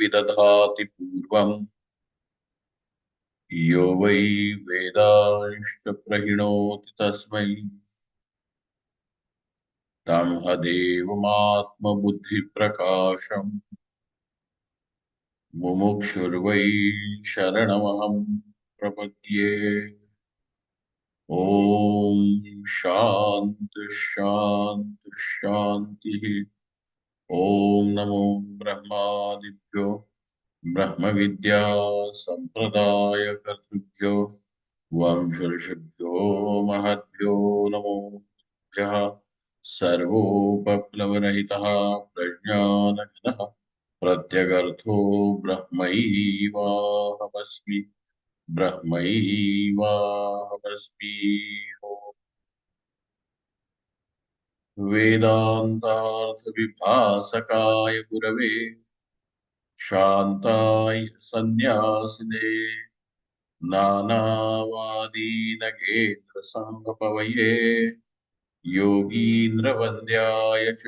विदधाति पूर्वम् यो वै वेदांश्च प्रहिणोति तस्मै तं हदेवमात्मबुद्धिप्रकाशम् मुमुक्षुर्वै शरणमहं प्रपद्ये। ॐ शान्ति शान्ति शान्तिः। ॐ नमो ब्रह्मादिभ्यो ब्रह्मविद्या सम्प्रदायकर्तृभ्यो वंशऋषिभ्यो महद्भ्यो नमो भ्यः। सर्वोपप्लवरहितः प्रज्ञानघनः प्रत्यगर्थो ब्रह्मैवाहमस्मि ब्रह्मैवाहमस्मि। वेदान्तार्थविभासकाय गुरवे शान्ताय सन्न्यासिने नानावादीनगेन्द्रसङ्गपवये योगीन्द्रवन्द्याय च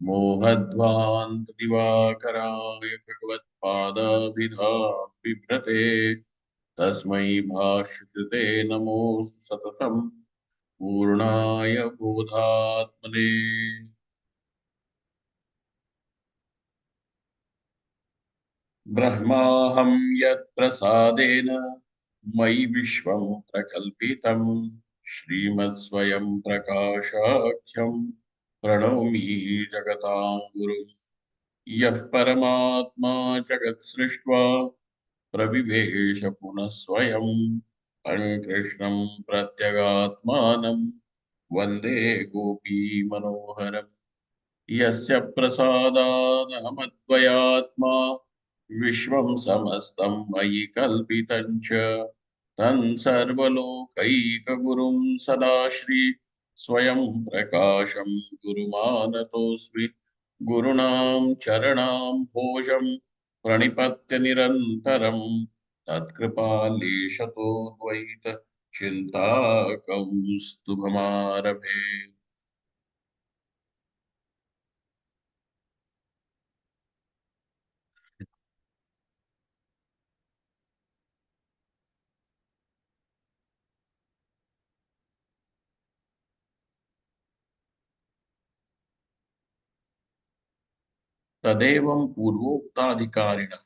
मोहध्वान्तदिवाकराय भगवत्पादाभिधां बिभ्रते तस्मै भाष्यकृते नमोऽस्तु सततं पूर्णाय बोधात्मने। ब्रह्माहं यत्प्रसादेन मयि विश्वं प्रकल्पितं श्रीमत्स्वयं प्रकाशाख्यं प्रणौमि जगतां गुरुं यः परमात्मा जगत्सृष्ट्वा प्रविवेश पुनः स्वयं कृष्णं प्रत्यगात्मानं वन्दे गोपीमनोहरम् यस्य प्रसादादहमद्वयात्मा विश्वं समस्तं मयि कल्पितं च तं सर्वलोकैकगुरुं सदाश्री स्वयं प्रकाशं गुरुमानतोऽस्मि गुरूणां चरणां भोजं प्रणिपत्य निरन्तरं तत्कृपालेशतो द्वैत चिन्ताकौस्तुभमारभे। तदेवं पूर्वोक्ताधिकारिणः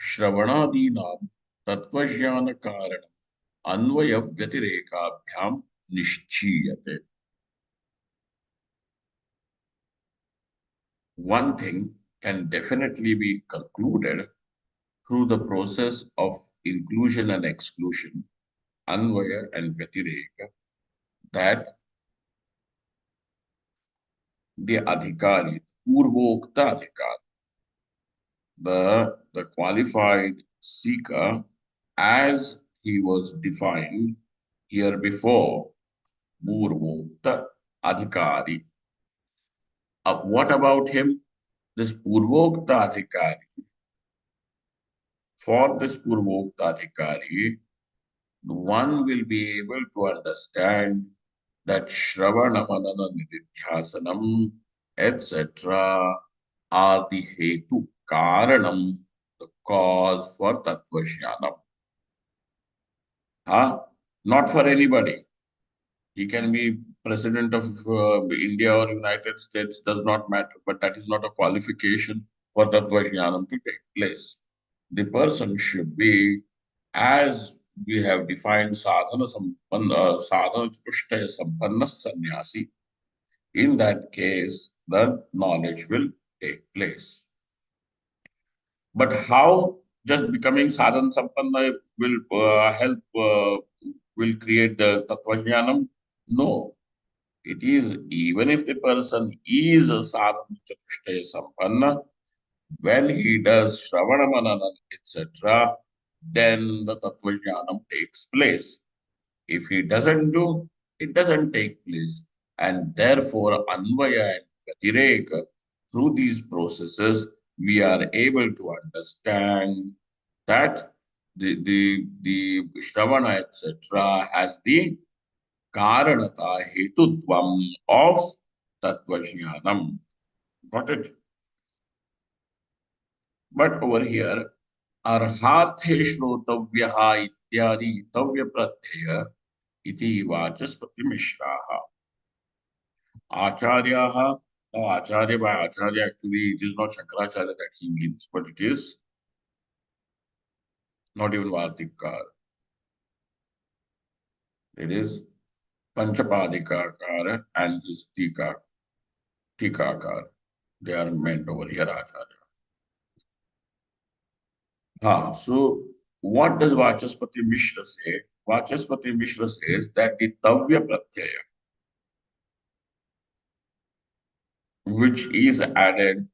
श्रवणादीनां तत्त्वज्ञानकारणम् अन्वयव्यतिरेकाभ्यां निश्चीयते. One thing can definitely be concluded through the process of inclusion and exclusion, anvaya and vyatireka, that the adhikari, purvokta adhikari, the qualified seeker, as he was defined here before, purvokta adhikari. What about him? This purvokta adhikari. For this purvokta adhikari, one will be able to understand that Shravana Manana Nididhyasanam, etc., are the Hetu, Karanam, the cause for Tattvajnanam. Not for anybody. He can be president of India or United States, does not matter, but that is not a qualification for Tattvajnanam to take place. The person should be, as we have defined, sadhana chtushtaya sampanna sannyasi. In that case, the knowledge will take place. But how just becoming sadhana sampanna will will create the tattvajnanam? No. It is, even if the person is a sadhana chatushtaya sampanna, when he does Shravana Manana, etc., then the Tattvajnanam takes place. If he doesn't do, it doesn't take place. And therefore, Anvaya and Gatireka, through these processes, we are able to understand that the Shravana, etc., has the Karanata Hetutvam of Tattvajnanam. Got it? But over here, अर्हार्थे श्रोतव्यः इत्यादि तव्य प्रत्यय इति वाचस्पति मिश्राः आचार्याः. Now, Acharya by Acharya, actually, it is not Shankaracharya that he means, but it is not even Vartikar. It is Panchapadikakara and his Tikakar. They are meant over here, Acharya. So what does Vachaspati Mishra say? Vachaspati Mishra says that the Tavya Pratyaya, which is added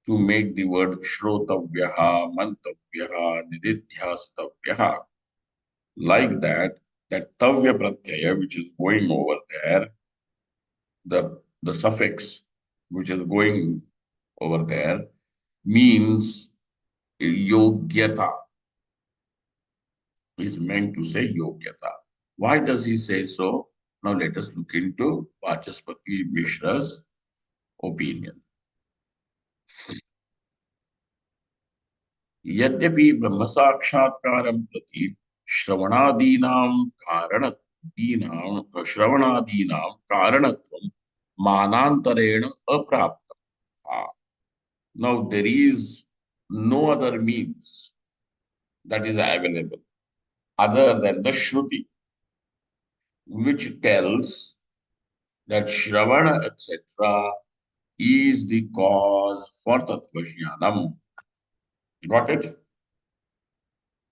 to make the word Shrotavyaha, Mantavyaha, Nididhyastavyaha, like that Tavya Pratyaya, which is going over there, the suffix which is going over there, means Yogyata, is meant to say Yogyata. Why does he say so? Now let us look into Vachaspati Mishra's opinion. यद्यपि ब्रह्म साक्षात्कारं प्रति श्रवणादीनां कारणत्वं मानांतरेण अप्राप्तम्. Now there is no other means that is available other than the Shruti, which tells that Shravana, etc., is the cause for Tattvajnanam. Got it?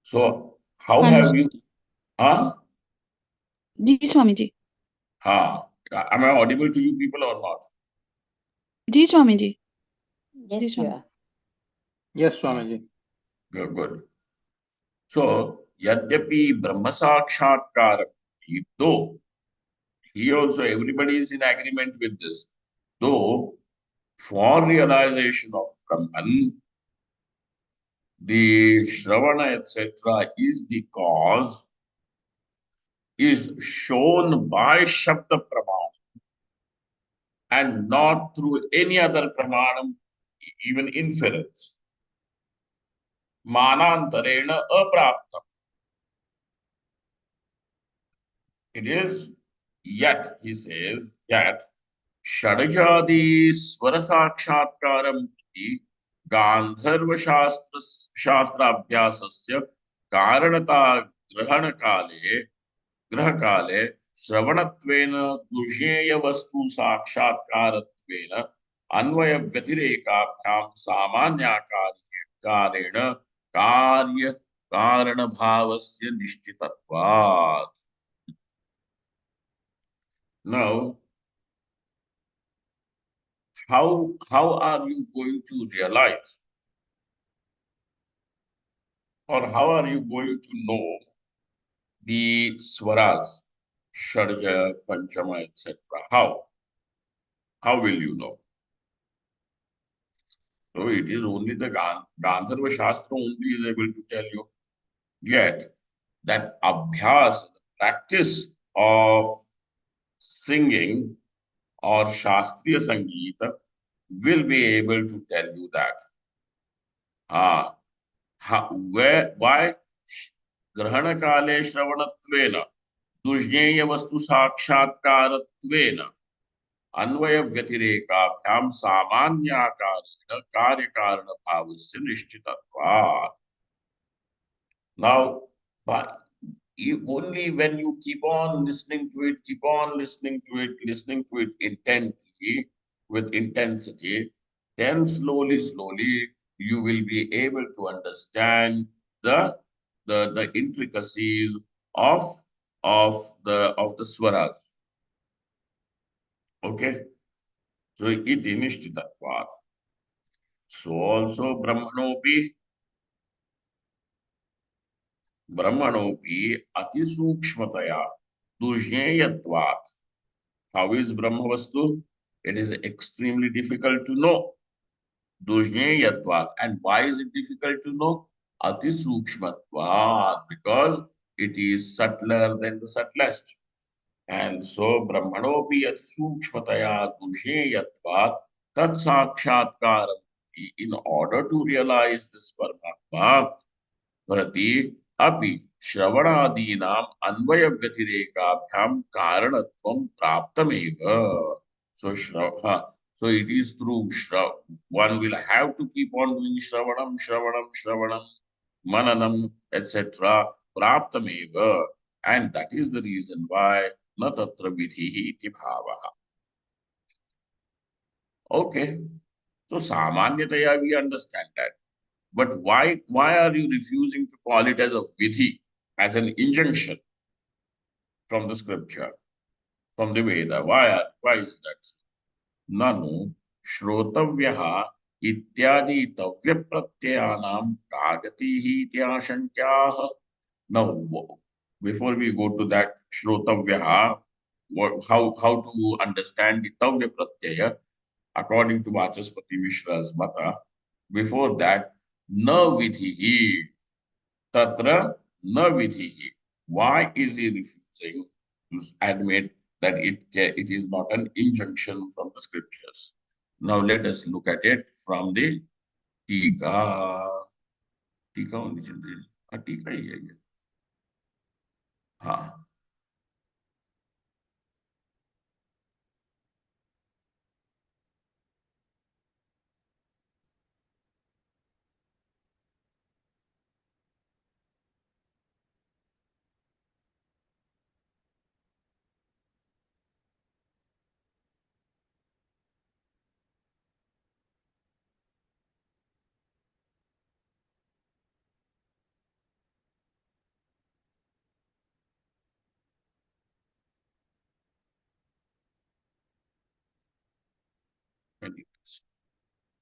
So, how हाँ जी have you? Huh? Ji Swami ji Am I audible to you people or not? Ji Swami ji ji Yes, Swami sir. Yes, Swamiji. Good, good. So, Yadyapi Brahma Sakshatkara, though he also, everybody is in agreement with this, though for realization of Brahman, the Shravana, etc., is the cause, is shown by Shabda Praman and not through any other Pramanam, even inference. Manantarena apraptam. It is yet, he says, yet Shadajadi Swarasakshatkaram iti Gandharva Shastrabhyasasya Karanata Grahakale Shravanattvena Dusheya Vastu Sakshatkarattvena Anvaya Vyatirekabhyam Samanyakarena Karya Karana Bhavasya Nishchitatvat. Now, how are you going to realize, or how are you going to know the swaras, Shadja, Panchama, etc.? How will you know? So it is only the Gandharva Shastra only is able to tell you. Yet that abhyas, the practice of singing or Shastriya Sangeeta will be able to tell you that. Why? Grahana Kale Shravanatvena, Dujneya Vastu Sakshatkarattvena, Anvaya Vyatirekabhyam Samanyakarena Karyakarana Bhavasya Nishchitatvat. Now, but only when you keep on listening to it, listening to it intently, with intensity, then slowly, you will be able to understand the intricacies of the swaras. Okay, so iti nishchitatvat. So also Brahmanopi atisukshmataya dujneyatvat. How is Brahmavastu? It is extremely difficult to know. Dujneyatvat. And why is it difficult to know? Atisukshmatvat. Because it is subtler than the subtlest. And so Brahmanopi atisukshmataya dujneyatvat tat sakshatkaram in order to realize this Paramatma, Prati api Shravanadinam Anvaya Vyatirekabhyam Karanatvam Praptameva. So so it is through one will have to keep on doing Shravanam, Mananam, etc. Praptameva. And that is the reason why na tatra vidhihi iti bhavaha. Okay. So samanyataya we understand that. But why are you refusing to call it as a vidhi, as an injunction from the scripture, from the Veda? Why is that? Nanu shrotavyaha ityadi tavya pratyayanam kagatihi ityashankyaha. Now, before we go to that shrotavyaha, how to understand the tavya pratyaya according to Vachaspati Mishra's mata, before that, na vidhihi, tatra na vidhihi. Why is he refusing to admit that it is not an injunction from the scriptures? Now let us look at it from the Tika. Tika only children. Tika hi hai ye. हाँ.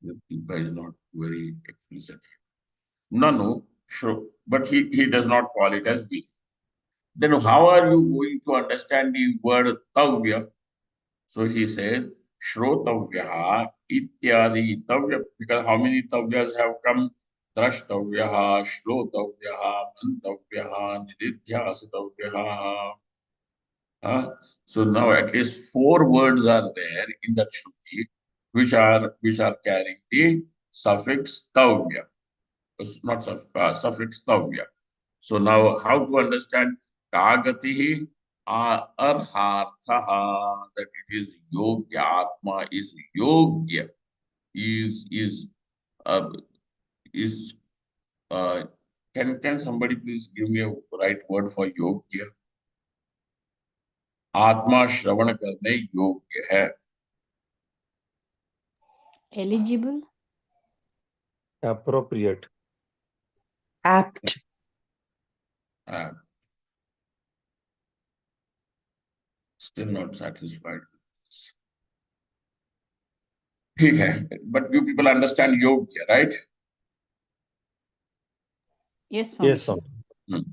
The Tika is not very explicit. No, sure. But he does not call it as we. Then how are you going to understand the word tavya? So he says, Shrotavyaha ityadi tavya, because how many tavyas have come? Drashtavyaha, Shrotavyaha, Mantavyaha, Nididhyasitavyaha. So now at least 4 words are there in that Shruti, which are carrying the suffix tavya. Not suffix tavya. So now how to understand kagatihi arharthaha, that it is yogya, atma is yogya, is uh, is uh, can somebody please give me a right word for yogya? आत्मा श्रवण करने योग्य है. Eligible? Appropriate. Apt. Still not satisfied. ठीक है, but you people understand योग्य, right? Yes, Yes, Swami. Swami.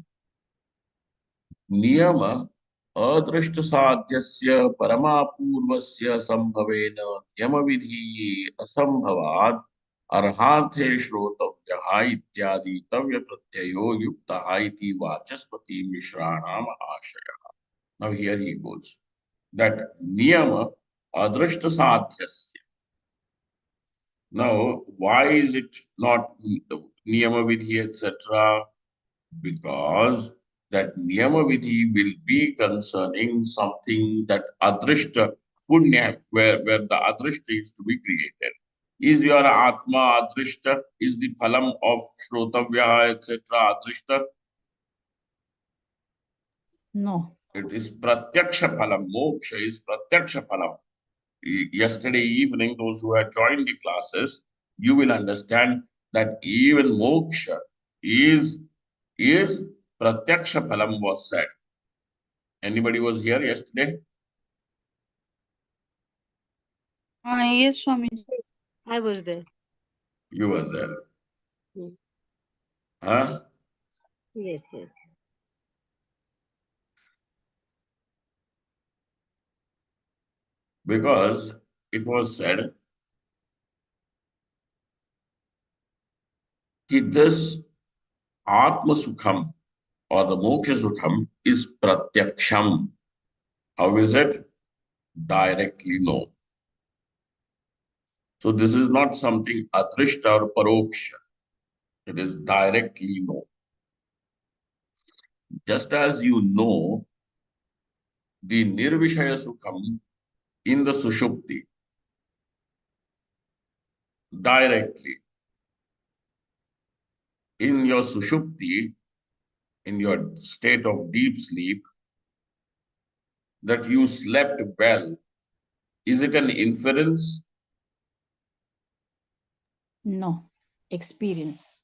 नियम अदृष्ट साध्यस्य परमापूर्वस्य संभवेन नियम विधि असंभवात् अर्हार्थे श्रोतव्यः इत्यादि तव्य प्रत्ययो युक्तः इति वाचस्पति मिश्राणाम आशयः. Now here he goes that niyama adrishta sadhyasya. Now why is it not niyama vidhi etc.? Because that niyama vidhi will be concerning something that adrishta punya, where the adrishta is to be created. Is your atma adrishta? Is the phalam of shrotavya etc. adrishta? No. It is pratyaksha phalam. Moksha is pratyaksha phalam. Yesterday evening, those who had joined the classes, you will understand that even moksha is pratyaksha phalam was said. Anybody was here yesterday? Yes, Swamiji. I was there. You were there. Hmm. Huh? Yes, yes. Because it was said that this Atma Sukham or the Moksha Sukham is Pratyaksham. How is it? Directly known. So this is not something adrishta or paroksha. It is directly known. Just as you know the nirvishaya sukham in the sushupti directly. In your sushupti, in your state of deep sleep, that you slept well. Is it an inference? No. Experience.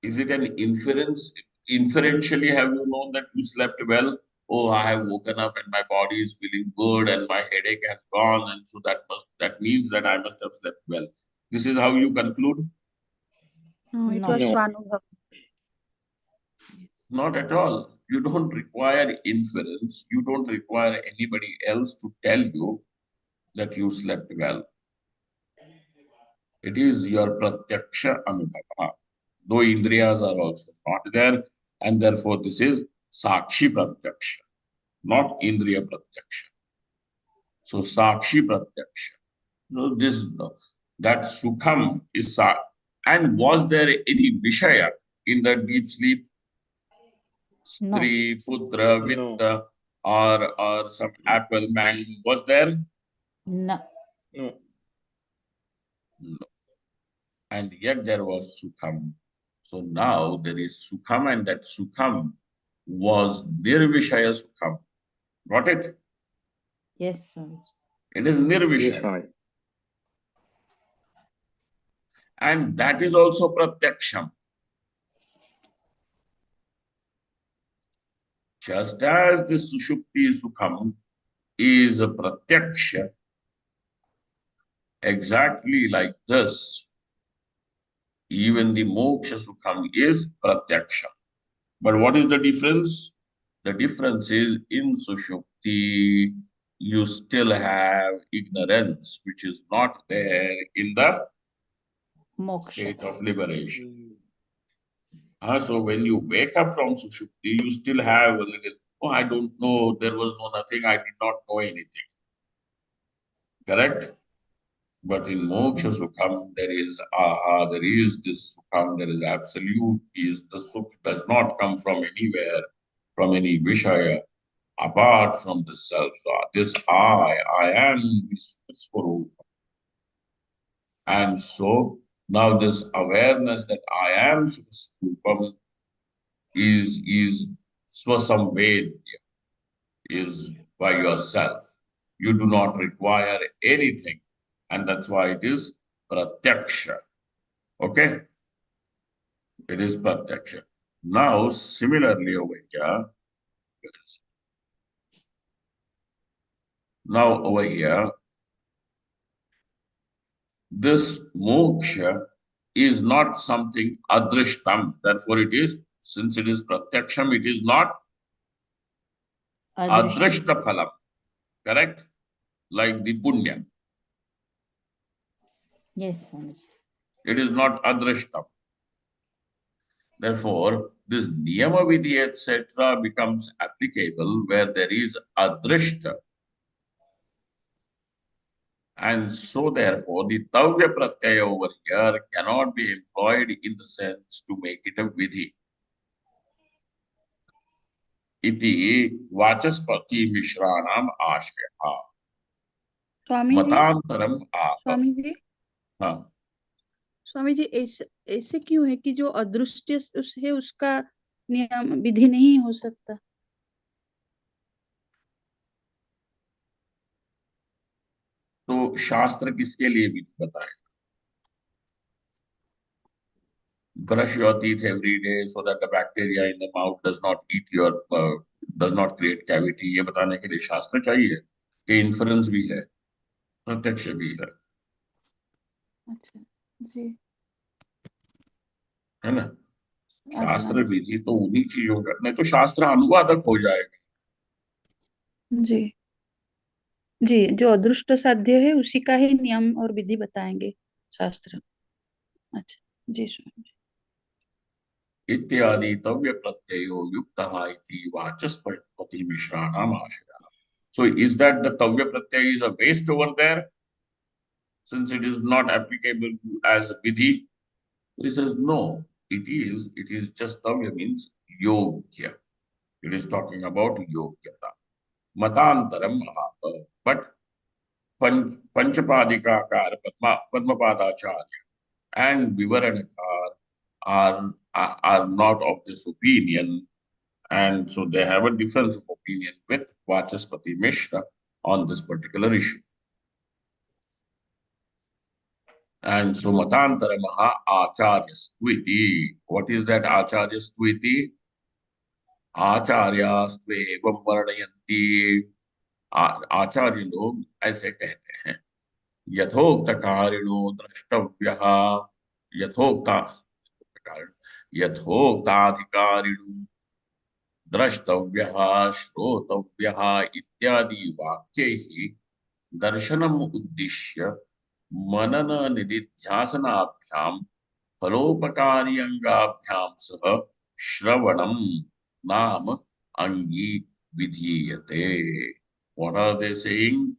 Is it an inference? Inferentially, have you known that you slept well? Oh, I have woken up and my body is feeling good and my headache has gone, and so that means that I must have slept well. This is how you conclude? No, it No. was No. Swanubhav. Not at all. You don't require inference. You don't require anybody else to tell you that you slept well. It is your pratyaksha anubhava. Though indriyas are also not there, and therefore this is sakshi pratyaksha, not indriya pratyaksha. So sakshi pratyaksha. No, that sukham is and was there any vishaya in the deep sleep? No. Stri, putra, No. vitta, or some apple, mango, was there? No. No. No. And yet there was sukham. So now there is sukham, and that sukham was nirvishaya sukham. Got it? Yes, Swami. It is Yes, nirvishaya. Swami. And that is also pratyaksham. Just as the sushupti sukham is a pratyaksha, exactly like this, even the moksha sukham is pratyaksha. But what is the difference? The difference is in sushupti, you still have ignorance, which is not there in the Moksha. state of liberation. Mm. So when you wake up from sushupti, you still have a little, oh, I don't know, there was no nothing, I did not know anything. Correct? But in moksha sukham, there is aha, there is this sukham, there is absolute peace. The sukh does not come from anywhere, from any vishaya, apart from the self. So this I am this Swarupa. And so now this awareness that I am Swarupam is swasamvedya, is by yourself. You do not require anything. And that's why it is pratyaksha. Okay? It is pratyaksha. Now, similarly over here, this moksha is not something adrishtam. Therefore, it is, since it is pratyaksham, it is not Adrishtam. adrishta phalam. Correct? Like the punya. Yes, Swami. It is not adrishtam. Therefore, this niyama vidhi, etc., becomes applicable where there is adrishta. And so, therefore, the tavya pratyaya over here cannot be employed in the sense to make it a vidhi. Iti vachaspati mishranam ashya. Swami ji Matantaram aha. Swami ji हाँ, स्वामी जी ऐसे ऐसे क्यों है कि जो अदृश्य है उसका नियम विधि नहीं हो सकता? तो शास्त्र किसके लिए भी बताए? Brush your teeth every day so that the bacteria in the mouth does not eat your, does not create cavity. ये बताने के लिए शास्त्र चाहिए कि inference भी है, प्रत्यक्ष भी अच्छा जी है ना? हाँ जी शास्त्र हाँ विधि तो उन्हीं चीजों का, नहीं तो शास्त्र अनुवादक हो जाएगा. जी जी जो अदृष्ट साध्य है उसी का ही नियम और विधि बताएंगे शास्त्र. अच्छा जी स्वामी जी. इत्यादि तव्य प्रत्ययो युक्तः इति वाचस्पति मिश्राणाम आशयः. So is that the tavya pratyaya is a waste over there? since it is not applicable as vidhi. He says, no, it is just tavya means yogya. It is talking about yogyata. Matantaram aha. But Panchapadikakar Padmapadacharya and Vivaranakar are not of this opinion, and so they have a difference of opinion with Vachaspati Mishra on this particular issue. And so Matantara Maha Acharya Stviti. What is that Acharya Stviti? Acharya Stvevam Varnayanti. आचार्य लोग ऐसे कहते हैं यथोक्त कारिणो द्रष्टव्यः यथोक्ता यथोक्ताधिकारिणो द्रष्टव्यः श्रोतव्यः इत्यादि वाक्यैः दर्शनम् उद्दिश्य मनन निदिध्यासनाभ्यां फलोपकारी अंगाभ्यां सह श्रवणं नाम अंगी विधीयते. What are they saying?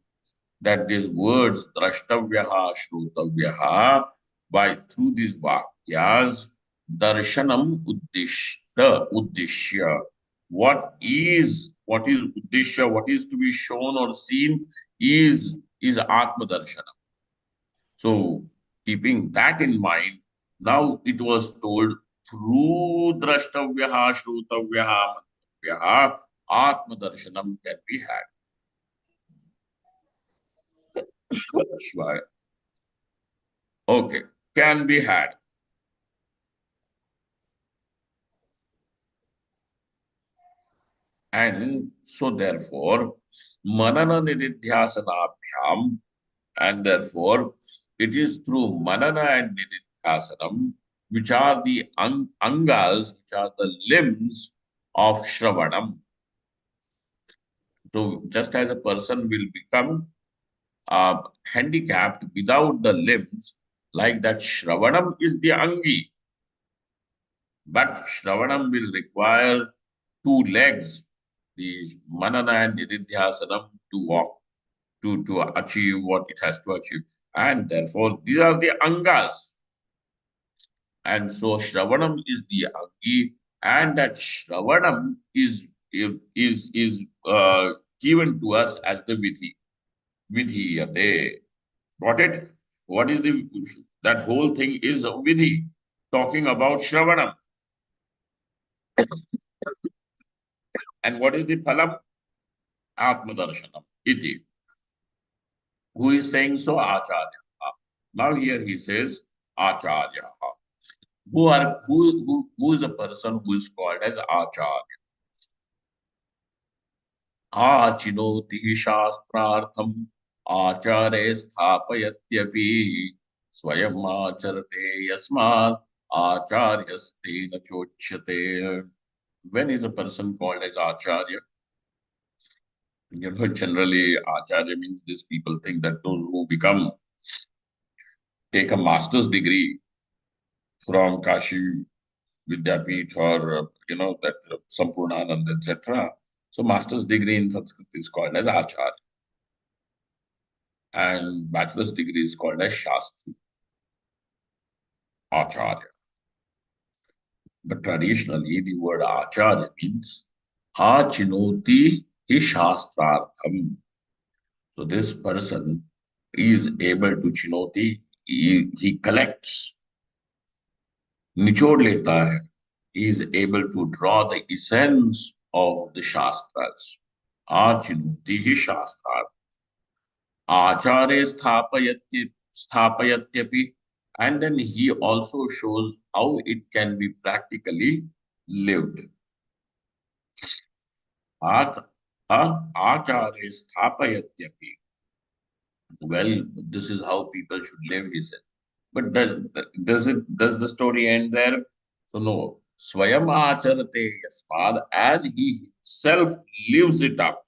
That these words drashtavyaha shrutavyaha, by through these vakyas darshanam uddishya, what is uddishya, what is to be shown or seen is atma darshanam. So keeping that in mind, now it was told through drashtavyaha shrutavyaha mantavyaha atma darshanam can be had. Okay, can be had. And so therefore, manana nididhyasanabhyam, and therefore it is through manana and nididhyasanam, which are the angas, which are the limbs of shravanam. So just as a person will become handicapped without the limbs, like that shravanam is the angi. But shravanam will require two legs, the manana and nididhyasanam, to walk, to achieve what it has to achieve. And therefore, these are the angas. And so shravanam is the angi, and that shravanam is given to us as the vidhi. Vidhiyate. Got it? What is that whole thing is a vidhi, talking about shravanam. And what is the phalam? Atmadarshanam. Iti. Who is saying so? Acharya. Now here he says Acharya. Who is a person who is called as Acharya? Achinoti shastrartham acharya sthapayatyapi swayam acharate yasmat acharyastena chochyate. When is a person called as Acharya? Generally, Acharya means these people think that those who take a master's degree from Kashi Vidyapith or, that Sampurnanand, etc. So, master's degree in Sanskrit is called as Acharya. And bachelor's degree is called as Shastri, Acharya. But traditionally, the word Acharya means Achinoti hi shastrartham. So this person is able to chinoti, he collects, nichod leta hai. He is able to draw the essence of the Shastras. Achinoti hi shastrar. Acharya sthapayatyapi. And then he also shows how it can be practically lived. Acharya sthapayatyapi. Well, this is how people should live, he said. But does the story end there? So no. Swayam acharate yasmad, and he himself lives it up.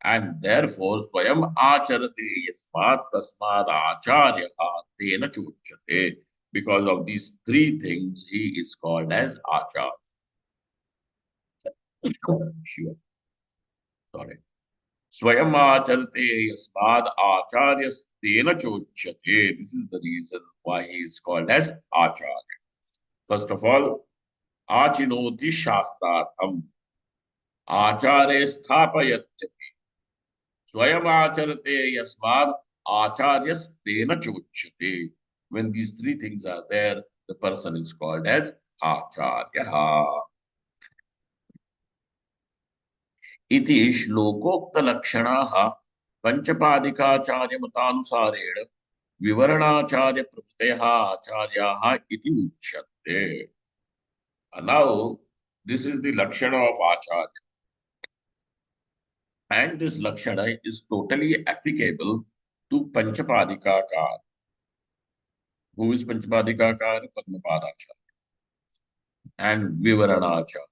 And therefore, Swayam acharate yasmad tasmad acharya tena chochate. Because of these three things, he is called as Acharya. Sure. Sorry. Swayam acharate yasmad acharyastena chochyate. This is the reason why he is called as Acharya. First of all, achinoti shastrartham. Acharya sthapayatyati. Swayam acharate yasmad acharyastena chochyate. When these three things are there, the person is called as Acharya. इति श्लोकोक्तलक्षणाः पंचपादिकाचार्यमतानुसारेण विवरणाचार्य प्रभृतयः आचार्याः इति उच्यते. Now, this is the lakshana of Acharya. And this lakshana is totally applicable to Panchapadikakar. Who is Panchapadikakar? Padmapadacharya. And Vivaranacharya.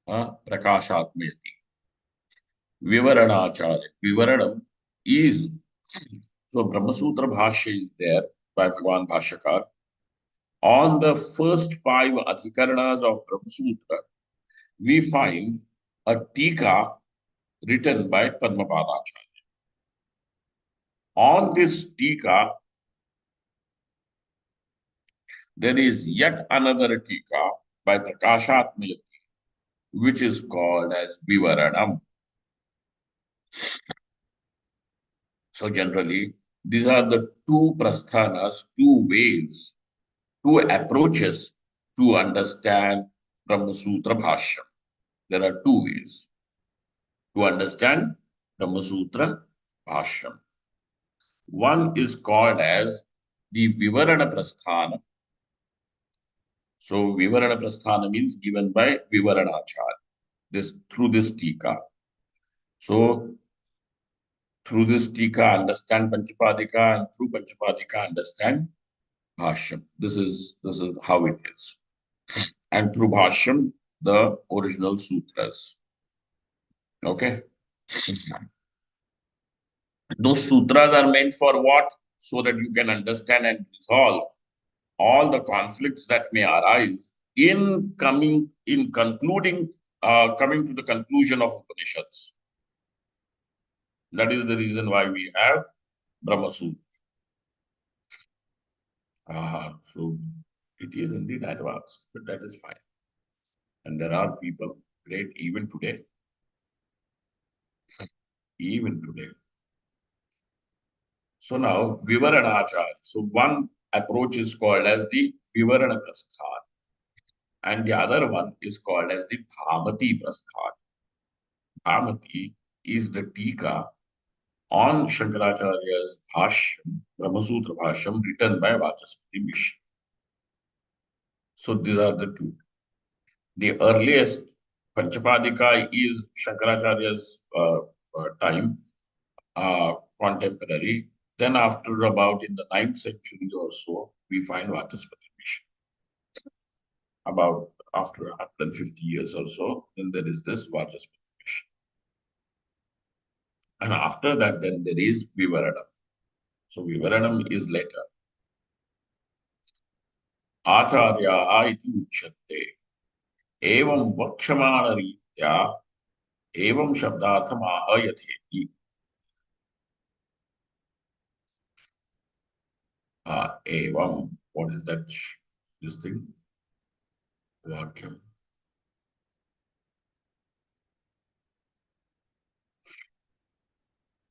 Prakashatmayati. Vivaranacharya. Vivaranam is, so Brahma Sutra Bhashya is there by Bhagavan Bhashyakar. On the first 5 adhikaranas of Brahma Sutra, we find a tika written by Padmapadacharya. On this tika, there is yet another tika by Prakashatmayati, which is called as Vivaranam. So generally, these are the two prasthanas, two ways, two approaches to understand Brahma Sutra Bhashya. There are two ways to understand Brahma Sutra Bhashya. One is called as the Vivarana Prasthana. So Vivarana Prasthana means given by Vivaranacharya, through this tika. So through this tika, understand Panchapadika, and through Panchapadika, understand Bhashyam. This is how it is. And through Bhashyam, the original sutras. Okay. Those sutras are meant for what? So that you can understand and resolve all the conflicts that may arise in coming to the conclusion of Upanishads. That is the reason why we have Brahma Sutra. So it is indeed advanced, but that is fine. And there are people great even today. Even today. So now, Vivaranacharya. So one approach is called as the Vivarana Prasthana. And the other one is called as the Bhamati Prasthana. Bhamati is the tika on Shankaracharya's Bhashyam, Brahma Sutra Bhashyam, written by Vachaspati Mishra. So these are the two. The earliest Panchapadika is Shankaracharya's time, contemporary. Then after about in the 9th century or so, we find Vachaspati Mishra. About after 150 years or so, then there is this Vachaspati Mishra. And after that, then there is Vivaranam. So Vivaranam is later. Acharyaha iti uchyate. Evam vakshamana ritya evam shabdartham ahayatheti. Evam, what is that? This thing? Vakyam.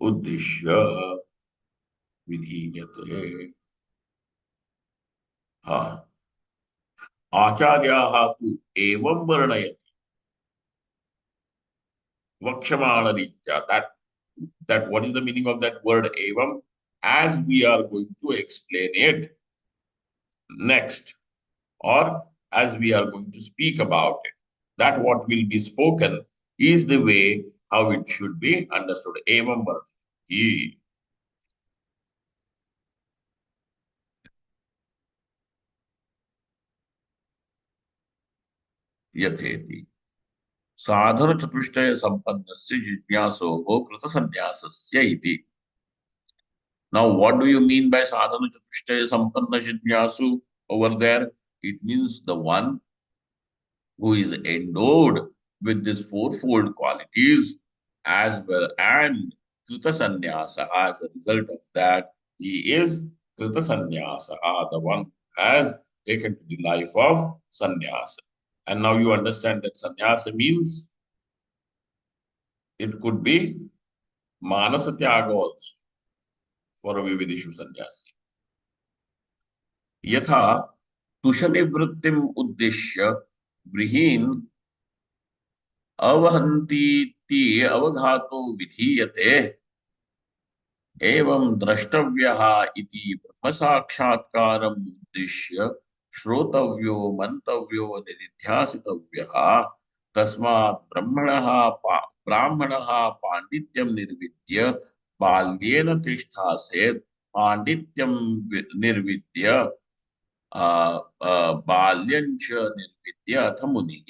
Uddishya vidhiyate. Acharyaha tu evam varnayati. Vakshamana ritya. That what is the meaning of that word evam? As we are going to explain it next, or as we are going to speak about it, that what will be spoken is the way how it should be understood. Evam varnayati. Yatheti. Sadhana Chatushtaya Sampannasya Jijnasoho Krita Sannyasasya iti. Now, what do you mean by Sadhana Chatushtaya Sampanna Jijnasu over there? It means the one who is endowed with these fourfold qualities as well, and Krita Sannyasa, as a result of that, he is Krita Sannyasa, the one who has taken to the life of sannyasa. And now you understand that sannyasa means it could be manasa tyaga also for a vividishu sannyasi. यथा तुषनिवृत्तिम उद्दिश्य गृहीन अवहन्तीति अवघातो विधीयते एवं द्रष्टव्यः इति ब्रह्मसाक्षात्कारम् उद्दिश्य श्रोतव्यो मंतव्यो निधिध्यासितव्यः तस्मात् ब्राह्मणः पाण्डित्यं निर्विद्य बाल्येन तिष्ठासेत् पाण्डित्यं निर्विद्य बाल्यञ्च निर्विद्य अथ मुनिः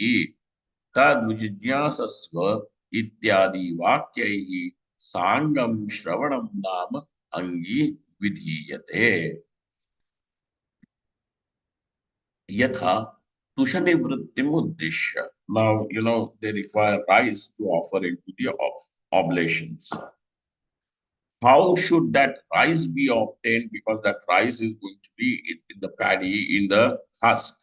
तद्विजिज्ञासस्व इत्यादि वाक्यैः सांगम श्रवणम नाम अंगी विधीयते यथा तुषनिवृत्तिम उद्दिश्य. Now you know they require rice to offer into the oblations. How should that rice be obtained? Because that rice is going to be in the paddy, in the husk.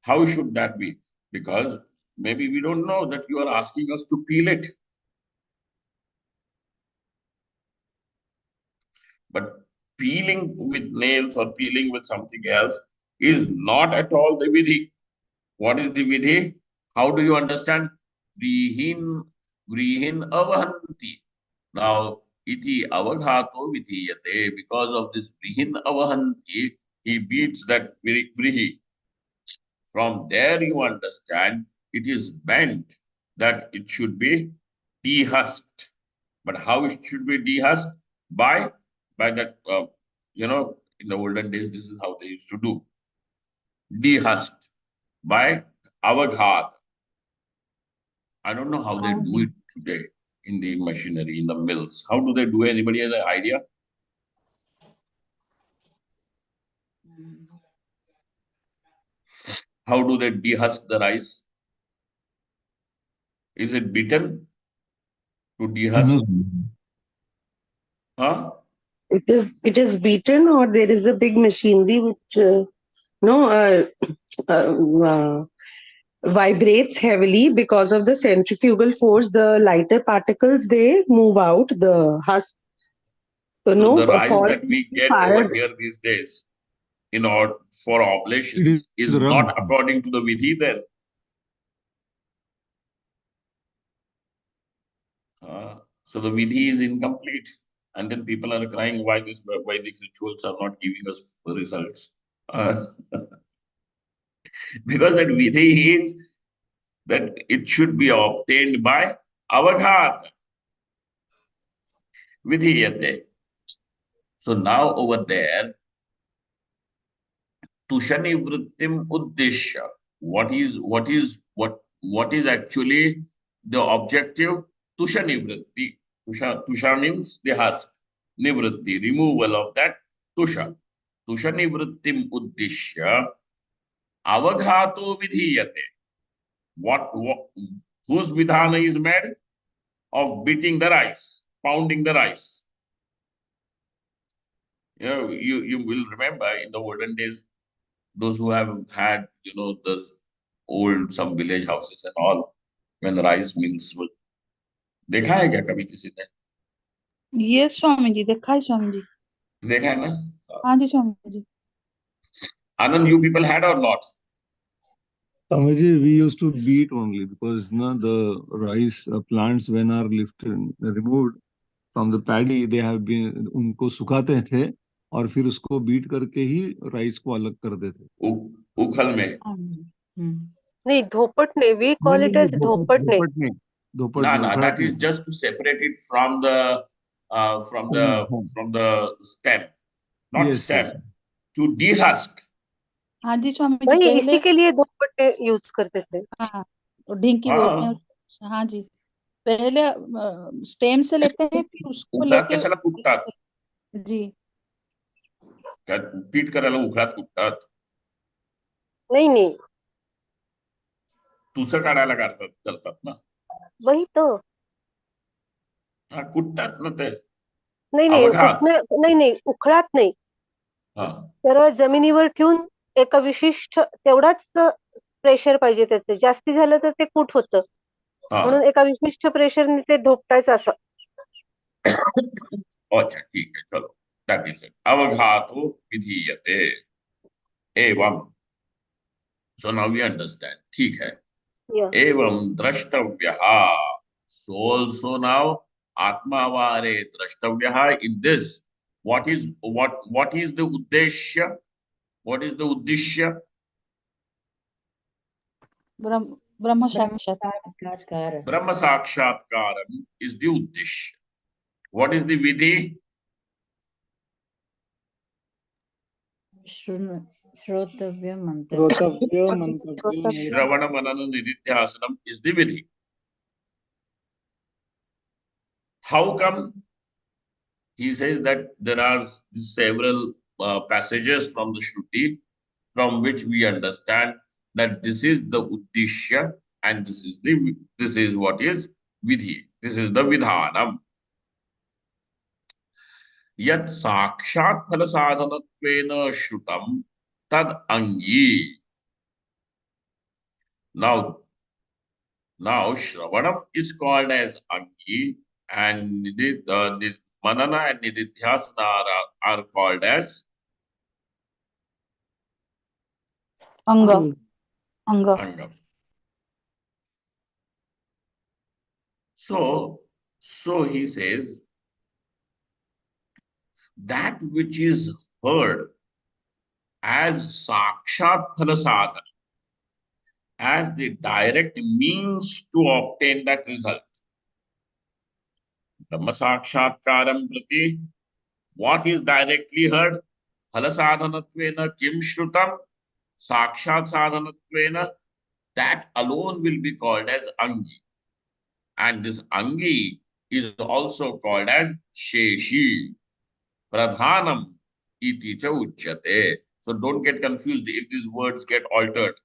How should that be? Because maybe we don't know that you are asking us to peel it. But peeling with nails or peeling with something else is not at all the vidhi. What is the vidhi? How do you understand? Vrihin avahanti. Now, iti avaghato vidhiyate. Because of this vrihin avahanti, he beats that vrihi. From there you understand it is meant that it should be dehusked. But how it should be dehusked? By that, in the olden days, this is how they used to do. Dehusked by avaghat. I don't know how they do it today in the machinery, in the mills. How do they do it? Anybody has an idea? How do they dehusk the rice? Is it beaten to dehusk? Huh? It is beaten, or there is a big machinery which no vibrates heavily because of the centrifugal force. The lighter particles, they move out. The husk, So the rice fall that we get over fired. here these days, in order for oblations, is rubbed. not according to the vidhi then. So the vidhi is incomplete, and then people are crying why these Vedic rituals are not giving us results. Because that vidhi is that it should be obtained by avaghat vidhiyate. So now over there, tushani vrittim uddishya. What is actually the objective? Tushani vritti. Tusha means the husk. Nivritti, removal of that tusha. Tushani vrittim uddishya avaghato vidhiyate. What whose vidhana is made? Of beating the rice, pounding the rice. You will remember in the olden days, those who have had, those old some village houses and all, when rice mills were. देखा है क्या कभी किसी ने? ये स्वामी जी, देखा है स्वामी जी. देखा है ना? हाँ जी Swami ji. Anand, you people had or not? Swamiji, we used to beat only because the rice plants when are lifted removed from the paddy, they have been उनको सुखाते थे और फिर उसको बीट करके ही राइस को अलग कर देते. उखल में. नहीं धोपट नहीं, we call it as धोपट नहीं. धोपट No, नहीं, that is just to separate it from the stem, not Yes, stem, yes. to dehusk. हाँ जी स्वामी जी. वही पहले इसी के लिए धोपट यूज करते थे. हाँ, और ढिंकी बोलते हैं उसको. हाँ जी. पहले स्टेम से लेते हैं, फिर उसको उखळात लेके कशाला कुटतात? जी. पीठ करायला उखळात कुटतात. नहीं नहीं तुसं काढायला करतात ना. वही तो. कुट्टात ना ते नाही नाही अवघात. नाही नाही उखळात नाही. हा तर जमिनीवर ठेवून एका विशिष्ट तेवढाच प्रेशर पाहिजे त्याचं. जास्ती झालं तर ते कुट होतं. हा म्हणून एका विशिष्ट प्रेशरने ते धोपटायचं असं. अच्छा ठीक है चलो, दैट इज इट. अवघातो विधीयते एवं. So now we understand. ठीक है. Yeah. एवं द्रष्टव्यः. So also now आत्मावारे द्रष्टव्यः. In this, what is the uddeshya? What is the uddeshya? ब्रह्म साक्षात. साक्षात्कार Brahma Sakshatkaram is the uddeshya. What is the vidhi? श्रोतव्य Mantavya श्रोतव्य Mantavya Shravana Manana Nididhyasanam is the vidhi. How come? He says that there are several passages from the Shruti from which we understand that this is the uddeshya and this is what is vidhi. This is the vidhanam. Yat sakshat phala sadhanatvena shrutam tad angi. Now Shravanam is called as angi, and manana and nididhyasana are called as अंग. ang. अंग. angam. So he says that which is heard as sakshat phala sadhana, as the direct means to obtain that result. Brahma sakshatkaram prati, what is directly heard? Phala sadhanatvena kim shrutam, sakshat sadhanatvena, that alone will be called as angi. And this angi is also called as sheshi. Pradhanam iti cha uchyate. So don't get confused if these words get altered.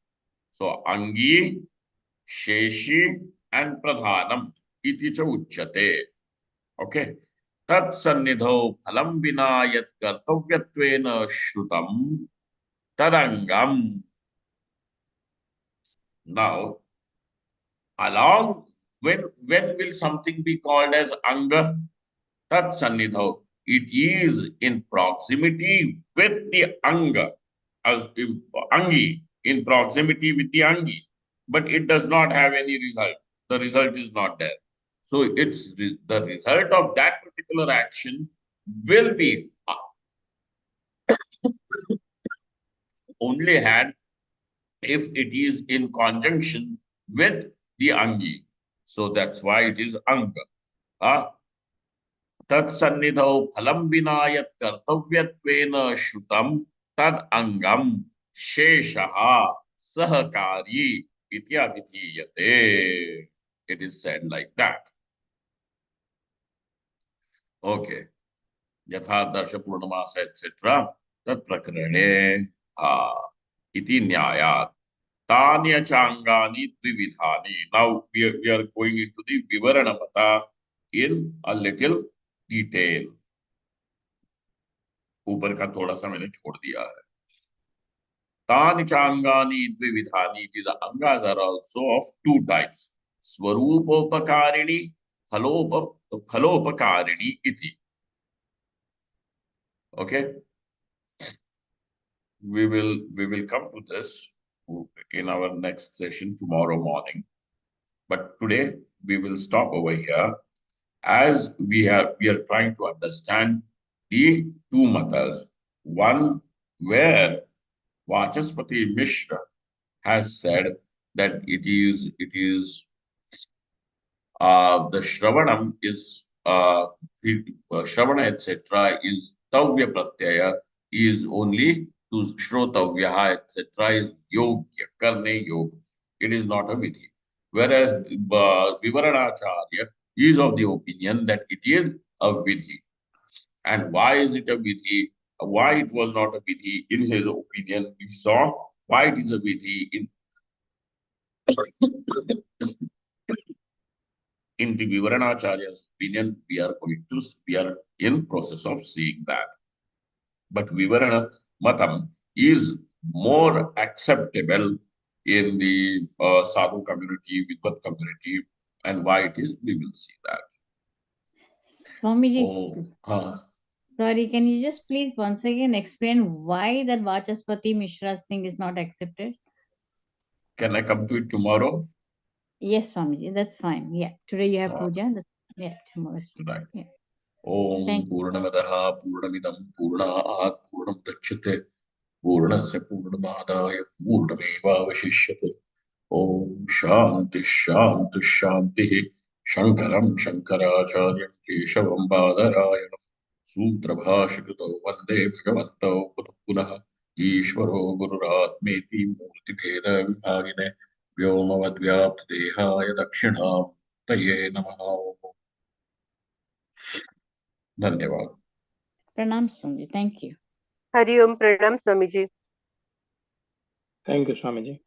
So angi, sheshi, and pradhanam iti cha uchyate. Okay. Tat sannidho phalam vina yat kartavyattvena shrutam tadangam. Now, along when will something be called as anga? Tat sannidho. It is in proximity with the anga, as angi, in proximity with the angi, but it does not have any result. The result is not there. So it's the result of that particular action will be only had if it is in conjunction with the angi. So that's why it is anga. तत्सन्निधौ फलं विना यत् कर्तव्यत्वेन श्रुतं तद अंगम शेषः सहकारी इति अभिधीयते. It is said like that. Okay. यथा दर्श पूर्णमास etc. तत् प्रकरणे इति न्यायात् तान्यचांगानि द्विविधानि. Now we are going into the vivaranamata in a little detail. ऊपर का थोड़ा सा मैंने छोड़ दिया है. तानि चांगानि द्विविधानि. These angas are also of two types. स्वरूपोपकारिणी फलोपकारिणी इति. Okay, we will come to this in our next session tomorrow morning, but today we will stop over here as we are trying to understand the two matas. One where Vachaspati Mishra has said that it is the Shravanam is Shravana etc. is Tavya Pratyaya is only to Shrotavya etc. is Yogya, Karne Yoga. It is not a Vidhi. Whereas Vivaranacharya is of the opinion that it is a Vidhi. And why is it a Vidhi? Why it was not a Vidhi in his opinion? We saw why it is a Vidhi in the Vivaranacharya's opinion, we are in process of seeing that. But Vivarana Matam is more acceptable in the Sadhu community, Vidvat community, and why it is, we will see that. Swamiji, Oh, sorry, can you just please once again explain why that Vachaspati Mishra's thing is not accepted? can I come to it tomorrow? Yes, Swamiji, that's fine. Yeah, today you have Uh, puja. Yeah, tomorrow is fine. right. Yeah. Om Thank Purnamadaha Purnamidam Purnaat Purnam Dachyate Purnasya Purnamadaya Purnameva Vashishyate. Om Shanti Shanti Shanti Shankaram Shankaracharya Keshavam Badarayanam Sutra Bhashkrito Vande Bhagavanto Punaha Ishvaro Gururatmeti Murti Bheda Vibhagine Vyomavadvyapta Dehaya Dakshinam Taye Namaha. धन्यवाद. Pranam, Swamiji. Thank you. Hari Om, Pranam Swamiji. Thank you, Swamiji.